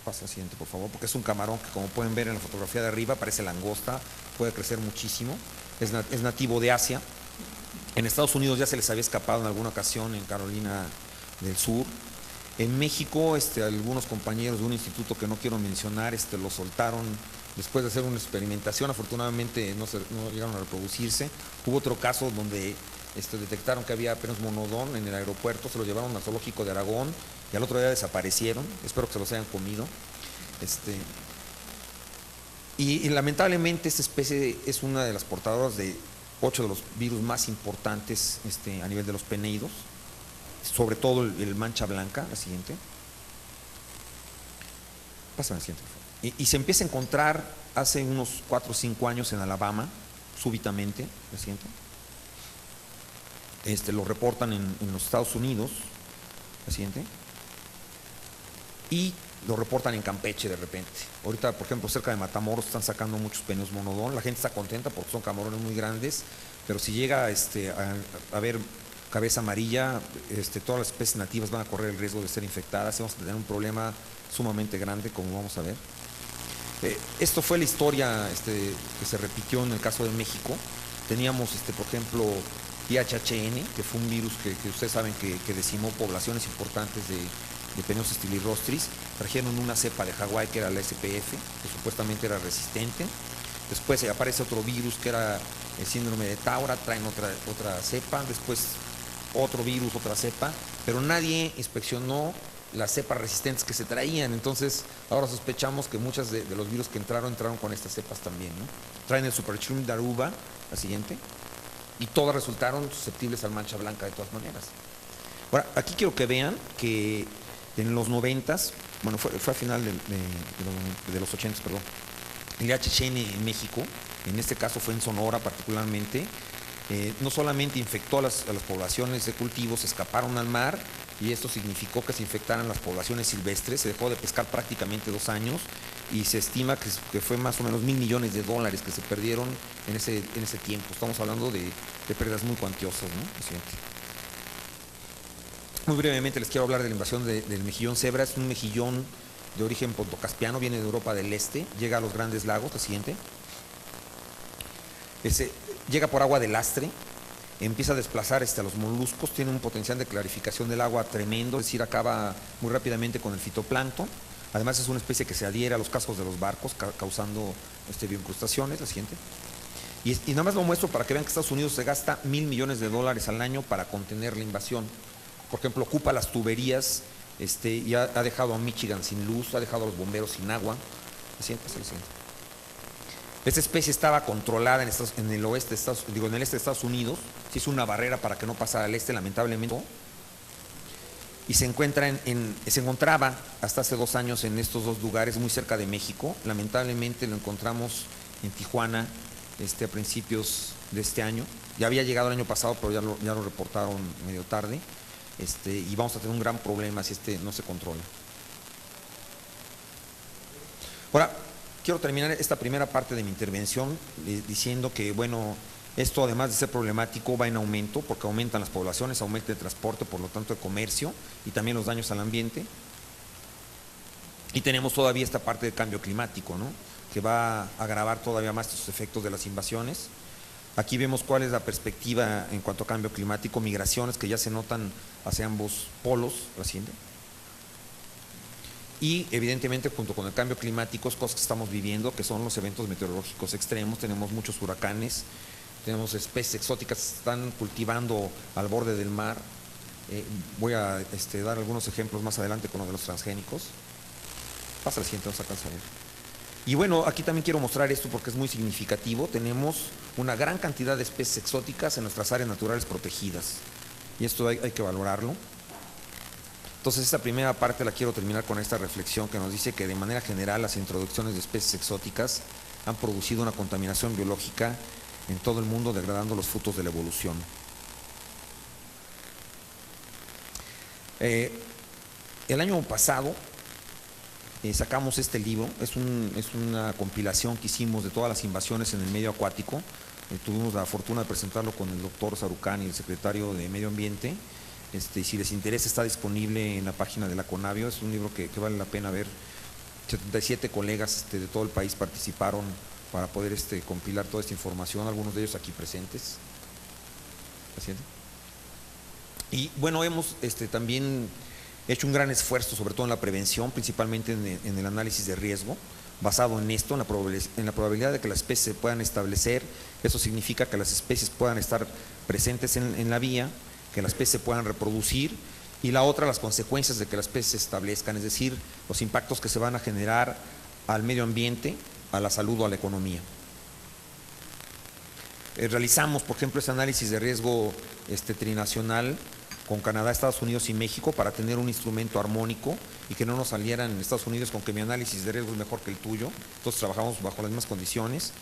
Pasa la siguiente, por favor, porque es un camarón que, como pueden ver en la fotografía de arriba, parece langosta, puede crecer muchísimo, es nativo de Asia. En Estados Unidos ya se les había escapado en alguna ocasión, en Carolina del Sur. En México, algunos compañeros de un instituto que no quiero mencionar, lo soltaron después de hacer una experimentación. Afortunadamente no llegaron a reproducirse. Hubo otro caso donde detectaron que había Peneus monodon en el aeropuerto, se lo llevaron al zoológico de Aragón y al otro día desaparecieron. Espero que se los hayan comido. Y lamentablemente esta especie es una de las portadoras de 8 de los virus más importantes a nivel de los peneidos, sobre todo el mancha blanca. La siguiente. Pásame la siguiente, por favor. Y se empieza a encontrar hace unos 4 o 5 años en Alabama, súbitamente. La siguiente. Lo reportan en los Estados Unidos. La siguiente. Y lo reportan en Campeche de repente. Ahorita, por ejemplo, cerca de Matamoros están sacando muchos Peneus monodon. La gente está contenta porque son camarones muy grandes, pero si llega a haber cabeza amarilla, todas las especies nativas van a correr el riesgo de ser infectadas y vamos a tener un problema sumamente grande, como vamos a ver. Esto fue la historia que se repitió en el caso de México. Teníamos, por ejemplo, IHHN, que fue un virus que ustedes saben que decimó poblaciones importantes de Peneus stylirostris. Trajeron una cepa de Hawái que era la SPF, que supuestamente era resistente. Después aparece otro virus que era el síndrome de Taura, traen otra cepa. Después otro virus, otra cepa, pero nadie inspeccionó las cepas resistentes que se traían. Entonces ahora sospechamos que muchas de los virus que entraron con estas cepas también, ¿no? Traen el Super Shrimp de Aruba, la siguiente, y todas resultaron susceptibles al mancha blanca de todas maneras. Ahora, aquí quiero que vean que en los 90s, bueno, fue a final de los 80s, perdón, el IHN en México, en este caso fue en Sonora particularmente, no solamente infectó a las poblaciones de cultivos, se escaparon al mar, y esto significó que se infectaran las poblaciones silvestres. Se dejó de pescar prácticamente 2 años y se estima que fue más o menos $1,000 millones que se perdieron en ese tiempo. Estamos hablando de pérdidas muy cuantiosas, ¿no? Siguiente. Muy brevemente les quiero hablar de la invasión del mejillón cebra. Es un mejillón de origen pontocaspiano, viene de Europa del Este, llega a los Grandes Lagos. La siguiente. Llega por agua de lastre, empieza a desplazar a los moluscos, tiene un potencial de clarificación del agua tremendo, es decir, acaba muy rápidamente con el fitoplancton. Además es una especie que se adhiere a los cascos de los barcos, causando bioincrustaciones. La siguiente. Y nada más lo muestro para que vean que Estados Unidos se gasta $1,000 millones al año para contener la invasión. Por ejemplo, ocupa las tuberías y ha dejado a Michigan sin luz, ha dejado a los bomberos sin agua. La siguiente. Esta especie estaba controlada en el oeste en el este de Estados Unidos. Se hizo una barrera para que no pasara al este, lamentablemente. Y se encontraba hasta hace 2 años en estos 2 lugares muy cerca de México. Lamentablemente lo encontramos en Tijuana a principios de este año. Ya había llegado el año pasado, pero ya lo reportaron medio tarde. Y vamos a tener un gran problema si no se controla. Ahora, quiero terminar esta primera parte de mi intervención diciendo que, bueno, esto además de ser problemático va en aumento porque aumentan las poblaciones, aumenta el transporte, por lo tanto el comercio y también los daños al ambiente. Y tenemos todavía esta parte del cambio climático, ¿no?, que va a agravar todavía más estos efectos de las invasiones. Aquí vemos cuál es la perspectiva en cuanto a cambio climático, migraciones que ya se notan hacia ambos polos, la siguiente. Y evidentemente junto con el cambio climático, cosas que estamos viviendo, que son los eventos meteorológicos extremos, tenemos muchos huracanes, tenemos especies exóticas que se están cultivando al borde del mar. Voy a dar algunos ejemplos más adelante con lo de los transgénicos. Pasa la siguiente, vamos a alcanzar. Y bueno, aquí también quiero mostrar esto porque es muy significativo. Tenemos una gran cantidad de especies exóticas en nuestras áreas naturales protegidas y esto hay que valorarlo. Entonces esta primera parte la quiero terminar con esta reflexión que nos dice que de manera general las introducciones de especies exóticas han producido una contaminación biológica en todo el mundo, degradando los frutos de la evolución. El año pasado sacamos este libro, es una compilación que hicimos de todas las invasiones en el medio acuático. Tuvimos la fortuna de presentarlo con el doctor Sarucán y el secretario de Medio Ambiente. Si les interesa, está disponible en la página de la Conavio. Es un libro que vale la pena ver. 77 colegas de todo el país participaron para poder compilar toda esta información, algunos de ellos aquí presentes. Y bueno, hemos también hecho un gran esfuerzo, sobre todo en la prevención, principalmente en el análisis de riesgo, basado en esto, en la probabilidad de que las especies se puedan establecer. Eso significa que las especies puedan estar presentes en la vía, que las especies se puedan reproducir, y la otra, las consecuencias de que las especies se establezcan, es decir, los impactos que se van a generar al medio ambiente, a la salud o a la economía. Realizamos, por ejemplo, ese análisis de riesgo trinacional con Canadá, Estados Unidos y México para tener un instrumento armónico y que no nos salieran en Estados Unidos con que mi análisis de riesgo es mejor que el tuyo. Entonces trabajamos bajo las mismas condiciones.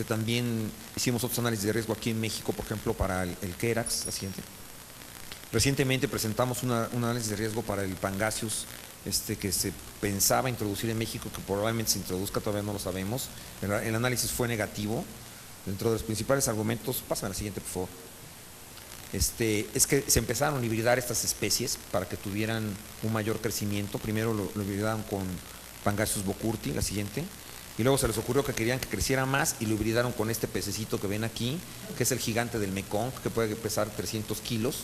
También hicimos otros análisis de riesgo aquí en México, por ejemplo, para el Querax, la siguiente. Recientemente presentamos un análisis de riesgo para el Pangasius, que se pensaba introducir en México, que probablemente se introduzca, todavía no lo sabemos. El análisis fue negativo. Dentro de los principales argumentos, pásame a la siguiente, por favor. Es que se empezaron a hibridar estas especies para que tuvieran un mayor crecimiento. Primero lo hibridaron con Pangasius bocourti, la siguiente, y luego se les ocurrió que querían que creciera más y lo hibridaron con este pececito que ven aquí, que es el gigante del Mekong, que puede pesar 300 kilos.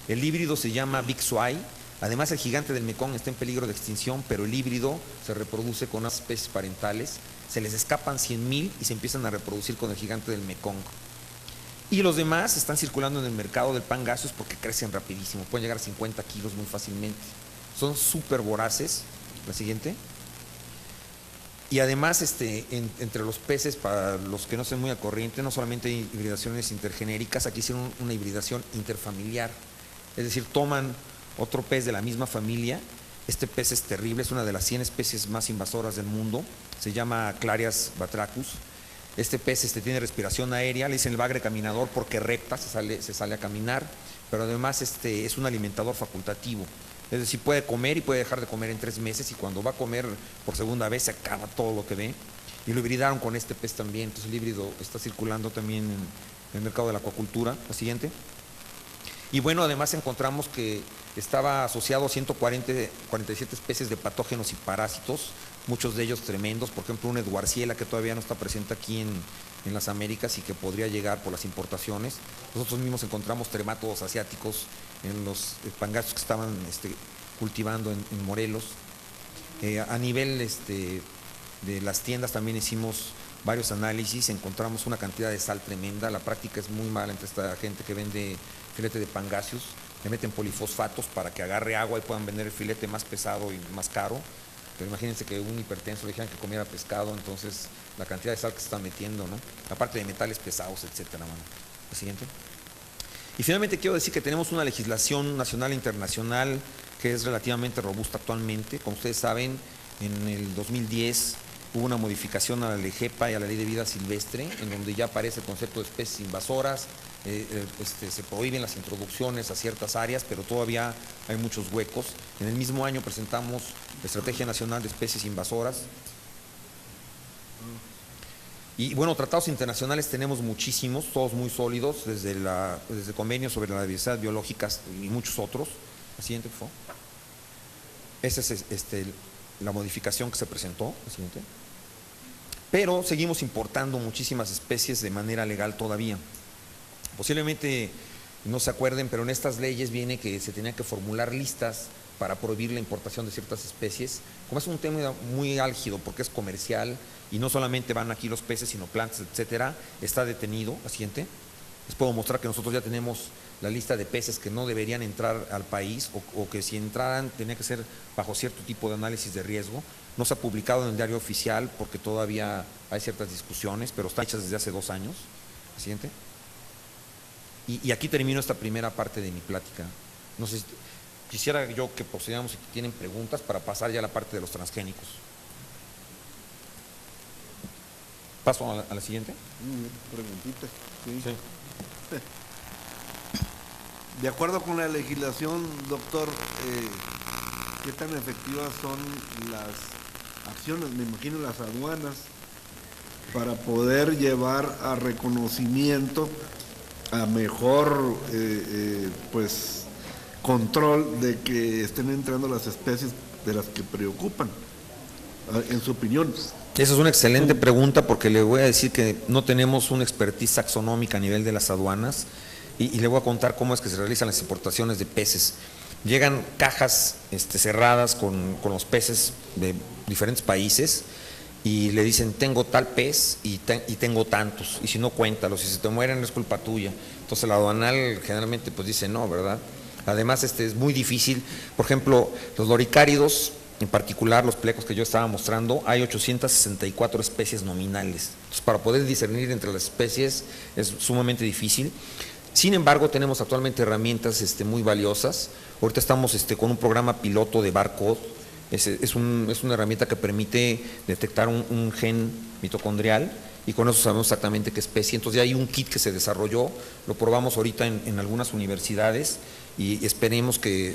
El híbrido se llama Big Swai. Además, el gigante del Mekong está en peligro de extinción, pero el híbrido se reproduce con unas especies parentales, se les escapan 100,000 y se empiezan a reproducir con el gigante del Mekong. Y los demás están circulando en el mercado del Pangasius porque crecen rapidísimo, pueden llegar a 50 kilos muy fácilmente. Son súper voraces. La siguiente. Y además, entre los peces, para los que no sean muy al corriente, no solamente hay hibridaciones intergenéricas, aquí hicieron una hibridación interfamiliar. Es decir, toman otro pez de la misma familia. Este pez es terrible, es una de las 100 especies más invasoras del mundo. Se llama Clarias batrachus. Este pez tiene respiración aérea, le dicen el bagre caminador porque repta, se sale a caminar, pero además es un alimentador facultativo. Es decir, puede comer y puede dejar de comer en 3 meses, y cuando va a comer por segunda vez se acaba todo lo que ve. Y lo hibridaron con este pez también. Entonces el híbrido está circulando también en el mercado de la acuacultura. La siguiente. Y bueno, además encontramos que estaba asociado a 147 especies de patógenos y parásitos, muchos de ellos tremendos. Por ejemplo, un Edwardiela que todavía no está presente aquí en las Américas y que podría llegar por las importaciones. Nosotros mismos encontramos tremátodos asiáticos en los pangasius que estaban cultivando en Morelos. A nivel de las tiendas también hicimos varios análisis, encontramos una cantidad de sal tremenda. La práctica es muy mala entre esta gente que vende filete de pangasius. Le meten polifosfatos para que agarre agua y puedan vender el filete más pesado y más caro. Pero imagínense que un hipertenso le dijeran que comiera pescado, entonces la cantidad de sal que se está metiendo, ¿no? Aparte de metales pesados, etcétera. Bueno, la siguiente. Y finalmente quiero decir que tenemos una legislación nacional e internacional que es relativamente robusta actualmente. Como ustedes saben, en el 2010 hubo una modificación a la Ley GEPA y a la Ley de Vida Silvestre, en donde ya aparece el concepto de especies invasoras. Se prohíben las introducciones a ciertas áreas, pero todavía hay muchos huecos. En el mismo año presentamos la Estrategia Nacional de Especies Invasoras. Y bueno, tratados internacionales tenemos muchísimos, todos muy sólidos, desde convenios sobre la diversidad biológica y muchos otros. La siguiente, por favor. Esa es la modificación que se presentó. La siguiente. Pero seguimos importando muchísimas especies de manera legal todavía. Posiblemente no se acuerden, pero en estas leyes viene que se tenía que formular listas para prohibir la importación de ciertas especies. Como es un tema muy álgido porque es comercial y no solamente van aquí los peces, sino plantas, etcétera, está detenido. La siguiente. Les puedo mostrar que nosotros ya tenemos la lista de peces que no deberían entrar al país o que si entraran tenía que ser bajo cierto tipo de análisis de riesgo. No se ha publicado en el diario oficial porque todavía hay ciertas discusiones, pero están hechas desde hace 2 años. La siguiente. Y aquí termino esta primera parte de mi plática. No sé si quisiera yo que procedamos si tienen preguntas para pasar ya a la parte de los transgénicos. ¿Paso a la siguiente? Preguntita. Sí. Sí. De acuerdo con la legislación, doctor, ¿qué tan efectivas son las acciones, me imagino las aduanas, para poder llevar a reconocimiento, a mejor pues control de que estén entrando las especies de las que preocupan, en su opinión? Esa es una excelente pregunta porque le voy a decir que no tenemos una expertise taxonómica a nivel de las aduanas y le voy a contar cómo es que se realizan las importaciones de peces. Llegan cajas cerradas con los peces de diferentes países y le dicen tengo tal pez y tengo tantos, y si no cuéntalos, si se te mueren es culpa tuya. Entonces la aduanal generalmente pues dice no, ¿verdad? Además es muy difícil, por ejemplo, los loricáridos, en particular los plecos que yo estaba mostrando, hay 864 especies nominales. Entonces para poder discernir entre las especies es sumamente difícil. Sin embargo, tenemos actualmente herramientas muy valiosas. Ahorita estamos con un programa piloto de Barcode. Es una herramienta que permite detectar un gen mitocondrial y con eso sabemos exactamente qué especie. Entonces ya hay un kit que se desarrolló, lo probamos ahorita en algunas universidades y esperemos que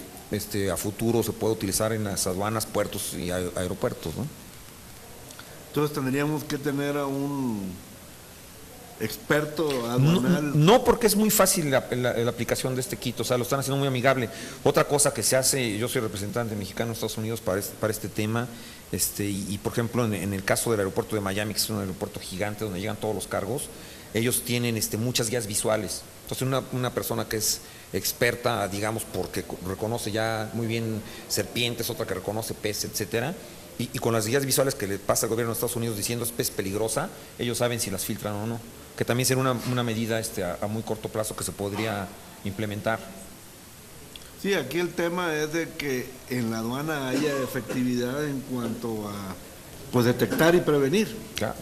a futuro se pueda utilizar en las aduanas, puertos y aeropuertos, ¿no? Entonces tendríamos que tener a un experto aduanal. No, porque es muy fácil la aplicación de este kit, o sea, lo están haciendo muy amigable. Otra cosa que se hace, yo soy representante mexicano en Estados Unidos para este tema, y por ejemplo en el caso del aeropuerto de Miami, que es un aeropuerto gigante donde llegan todos los cargos, ellos tienen muchas guías visuales. Entonces una persona que es experta, digamos, porque reconoce ya muy bien serpientes, otra que reconoce peces, etcétera, y con las guías visuales que le pasa al gobierno de Estados Unidos diciendo es pez peligrosa, ellos saben si las filtran o no, que también sería una medida a muy corto plazo que se podría implementar. Sí, aquí el tema es de que en la aduana haya efectividad en cuanto a pues detectar y prevenir. Claro.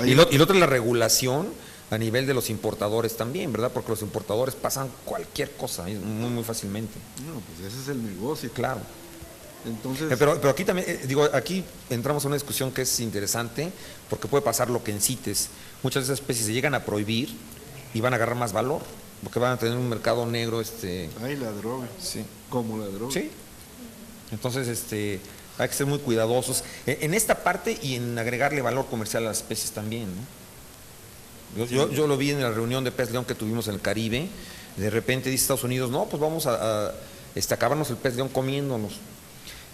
Y lo otro es la regulación a nivel de los importadores también, ¿verdad? Porque los importadores pasan cualquier cosa muy, muy fácilmente. No, pues ese es el negocio. Claro. Entonces, pero aquí también, aquí entramos en una discusión que es interesante, porque puede pasar lo que en CITES. Muchas de esas especies se llegan a prohibir y van a agarrar más valor, porque van a tener un mercado negro. Ay, la droga. Sí. Como la droga. Sí. Entonces, hay que ser muy cuidadosos en esta parte y en agregarle valor comercial a las especies también, ¿no? Yo lo vi en la reunión de pez león que tuvimos en el Caribe. De repente dice Estados Unidos, no, pues vamos a acabarnos el pez león comiéndonos.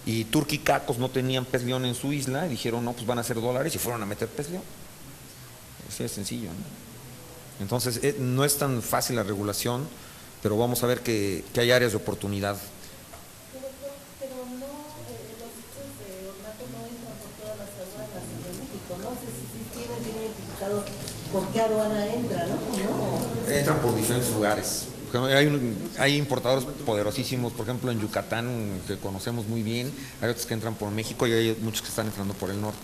Y Turquía y Cacos no tenían pez león en su isla y dijeron, no, pues van a hacer dólares y fueron a meter pez león. Así de sencillo, ¿no? Entonces, no es tan fácil la regulación, pero vamos a ver que hay áreas de oportunidad. Pero no, los sitios de ornato no entran por todas las aduanas en México. No sé si tienen bien identificado por qué aduana entra, ¿no? No. Entran por diferentes lugares. Hay importadores poderosísimos, por ejemplo en Yucatán, que conocemos muy bien, hay otros que entran por México y hay muchos que están entrando por el norte.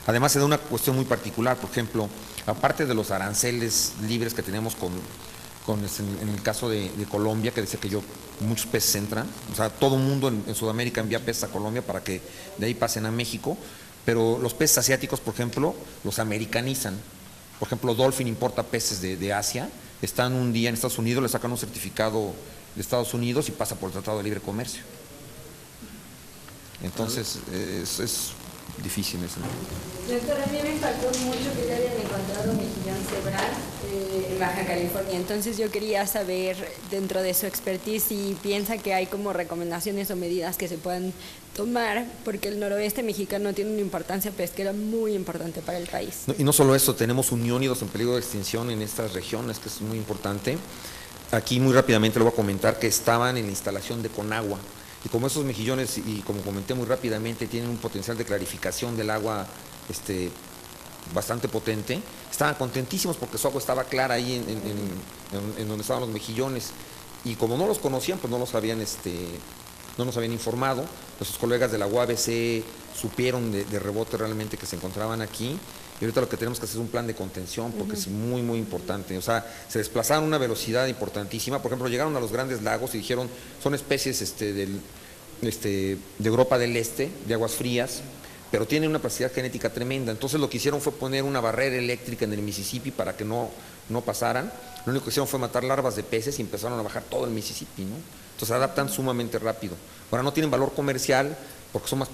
Además se da una cuestión muy particular, por ejemplo, aparte de los aranceles libres que tenemos en el caso de Colombia, que decía que muchos peces entran, o sea, todo el mundo en Sudamérica envía peces a Colombia para que de ahí pasen a México, pero los peces asiáticos, por ejemplo, los americanizan. Por ejemplo, Dolphin importa peces de Asia, están un día en Estados Unidos, le sacan un certificado de Estados Unidos y pasa por el Tratado de Libre Comercio. Entonces, es difícil en ese momento. Doctor, a mí me impactó mucho que ya hayan encontrado mejillón cebral en Baja California. Entonces yo quería saber, dentro de su expertise, si piensa que hay como recomendaciones o medidas que se puedan tomar, porque el noroeste mexicano tiene una importancia pesquera muy importante para el país. Y no solo eso, tenemos uniónidos en peligro de extinción en estas regiones, que es muy importante. Aquí muy rápidamente le voy a comentar que estaban en la instalación de Conagua. Y como esos mejillones, y como comenté muy rápidamente, tienen un potencial de clarificación del agua bastante potente, estaban contentísimos porque su agua estaba clara ahí en donde estaban los mejillones. Y como no los conocían, pues no nos habían informado. Nuestros colegas de la UABC supieron de rebote realmente que se encontraban aquí. Y ahorita lo que tenemos que hacer es un plan de contención porque es muy, muy importante. O sea, se desplazaron a una velocidad importantísima. Por ejemplo, llegaron a los Grandes Lagos y dijeron, son especies de Europa del Este, de aguas frías, pero tienen una plasticidad genética tremenda. Entonces lo que hicieron fue poner una barrera eléctrica en el Mississippi para que no pasaran. Lo único que hicieron fue matar larvas de peces y empezaron a bajar todo el Mississippi, ¿no? Entonces se adaptan sumamente rápido. Ahora no tienen valor comercial porque son más